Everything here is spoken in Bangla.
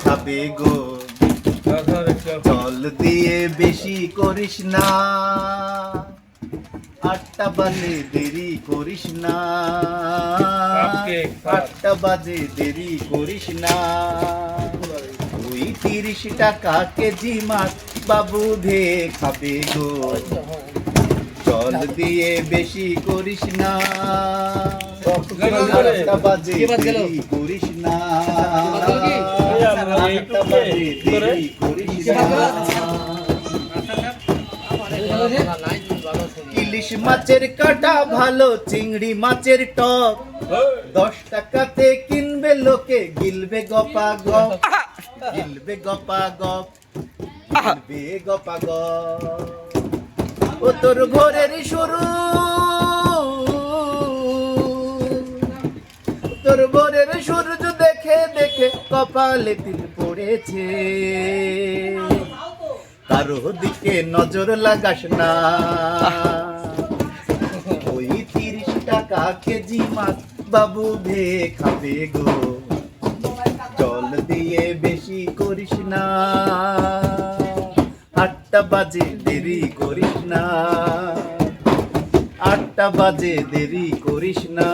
খাবে গো, জল দিয়ে বেশি করিস না, 8টা বাজে দেরি করিস না, 8টা বাজে দেরি করিস না। 30 টাকা কেজি মাছ বাবু ভে খাবে গো, জল দিয়ে বেশি করিস না, 8টা বাজে দেরি করিস না, 8টা বাজে দেরি করিস না। ইলিশ মাছের কাটা ভালো, চিংড়ি মাছের টক, 10 টাকাতে কিনবে লোকে, গিলবে গপা গপ, গিলবে গপা গপ, গিলবে গপা গপ। ও তোর ভোরের শুরু, তোর ভোরের সূর্য দেখে দেখে কপালে তিল পড়েছে, কারো দিকে নজর লাগাস না। 30 টাকা কেজি মাছ বাবু ভে খাবে গো, জল দিয়ে বেশি করিস না, 8টা বাজে দেরি করিস না, 8টা বাজে দেরি করিস না।